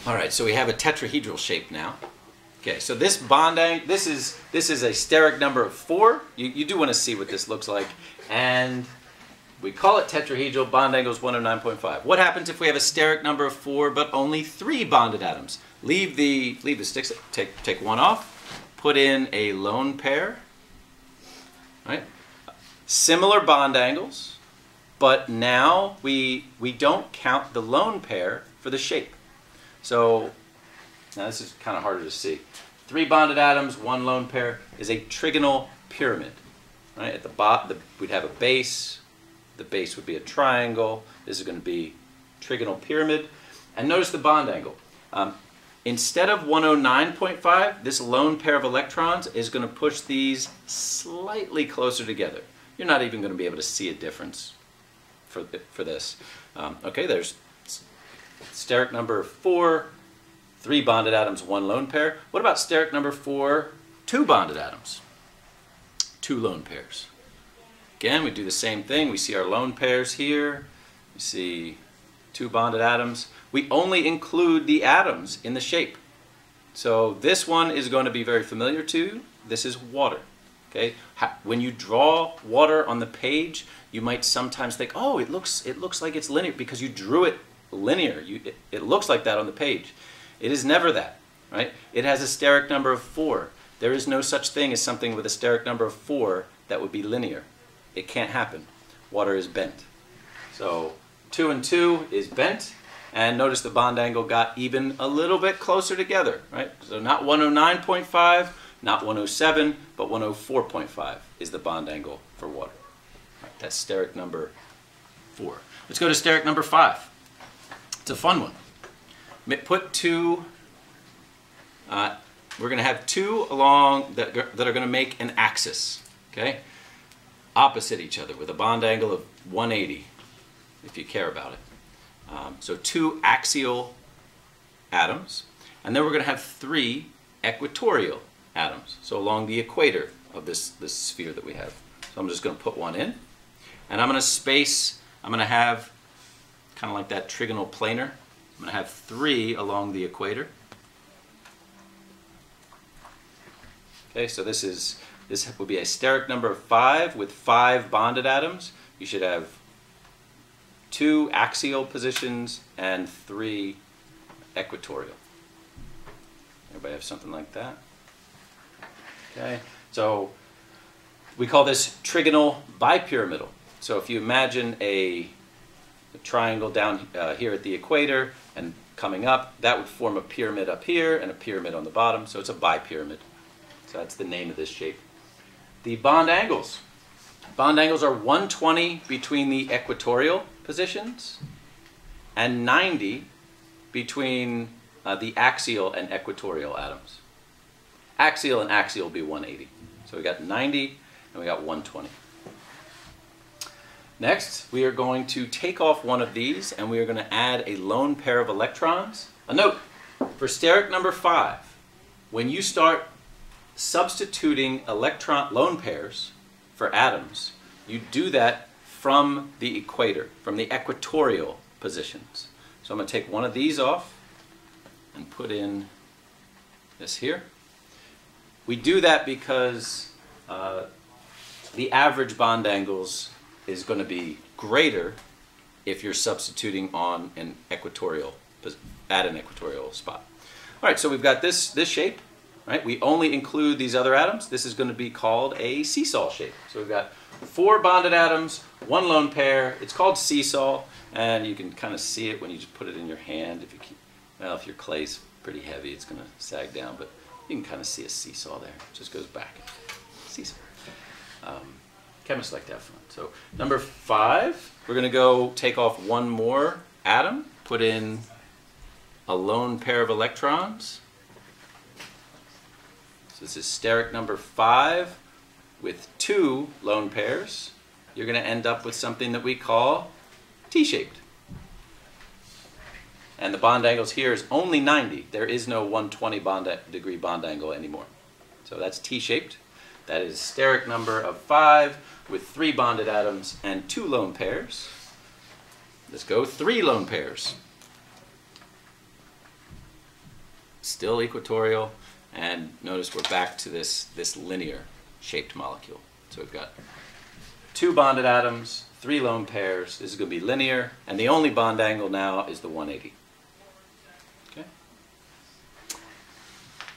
All right, so we have a tetrahedral shape now. Okay, so this bond angle, this is a steric number of 4. You do want to see what this looks like, and we call it tetrahedral. Bond angle is 109.5. What happens if we have a steric number of 4 but only 3 bonded atoms? Leave the sticks. Take one off. Put in a lone pair. Right? Similar bond angles, but now we don't count the lone pair for the shape. So now this is kind of harder to see. 3 bonded atoms, 1 lone pair is a trigonal pyramid. Right? At the bottom, we'd have a base. The base would be a triangle. This is going to be trigonal pyramid. And notice the bond angle. Instead of 109.5, this lone pair of electrons is going to push these slightly closer together. You're not even going to be able to see a difference for this. Okay, there's steric number 4, 3 bonded atoms, 1 lone pair. What about steric number 4, 2 bonded atoms, 2 lone pairs? Again, we do the same thing. We see our lone pairs here. We see 2 bonded atoms. We only include the atoms in the shape. So this one is going to be very familiar to you. This is water. Okay? When you draw water on the page, you might sometimes think, oh, it looks like it's linear because you drew it linear. It looks like that on the page. It is never that. Right? It has a steric number of 4. There is no such thing as something with a steric number of 4 that would be linear. It can't happen. Water is bent. So 2 and 2 is bent, and notice the bond angle got even a little bit closer together, right? So not 109.5, not 107, but 104.5 is the bond angle for water. Right, that's steric number 4. Let's go to steric number 5. It's a fun one. Put 2, we're going to have 2 along that are going to make an axis, okay? Opposite each other with a bond angle of 180, if you care about it. So 2 axial atoms, and then we're going to have 3 equatorial atoms, so along the equator of this sphere that we have. So I'm just going to put one in, and I'm going to have kind of like that trigonal planar. I'm going to have 3 along the equator. Okay, so this would be a steric number of 5 with 5 bonded atoms. You should have 2 axial positions and 3 equatorial. Everybody have something like that? Okay, so we call this trigonal bipyramidal. So if you imagine a triangle down here at the equator and coming up, that would form a pyramid up here and a pyramid on the bottom. So it's a bipyramid. So that's the name of this shape. The bond angles. Bond angles are 120 between the equatorial positions and 90 between the axial and equatorial atoms. Axial and axial will be 180. So we got 90 and we got 120. Next, we are going to take off one of these and we are going to add a lone pair of electrons. A note, for steric number 5, when you start substituting electron lone pairs for atoms, you do that from the equator, from the equatorial positions. So I'm going to take one of these off and put in this here. We do that because the average bond angles is going to be greater if you're substituting on an equatorial, at an equatorial spot. All right, so we've got this shape. Right? We only include these other atoms. This is going to be called a seesaw shape. So we've got 4 bonded atoms, 1 lone pair. It's called seesaw, and you can kind of see it when you just put it in your hand. If your clay's pretty heavy, it's going to sag down, but you can kind of see a seesaw there. It just goes back. Seesaw. Chemists like to have fun. So number 5, we're going to go take off 1 more atom, put in a lone pair of electrons. So this is steric number 5 with 2 lone pairs. You're going to end up with something that we call T-shaped. And the bond angles here is only 90. There is no 120 degree bond angle anymore. So that's T-shaped. That is steric number of 5 with 3 bonded atoms and 2 lone pairs. Let's go 3 lone pairs. still equatorial, and notice we're back to this linear shaped molecule. So we've got 2 bonded atoms, 3 lone pairs. This is going to be linear, and the only bond angle now is the 180. Okay.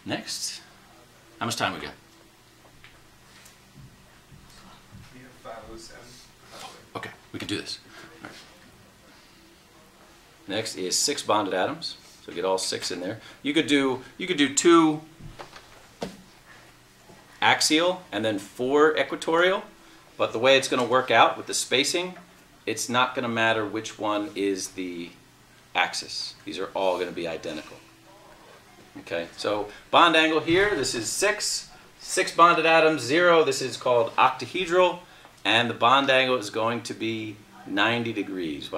Next, how much time we got? We have 507. Okay, we can do this. All right. Next is 6 bonded atoms. So get all 6 in there. You could do 2 axial and then 4 equatorial, but the way it's going to work out with the spacing, it's not going to matter which one is the axis. These are all going to be identical. Okay, so bond angle here, this is 6 bonded atoms, 0. This is called octahedral, and the bond angle is going to be 90 degrees. Why don't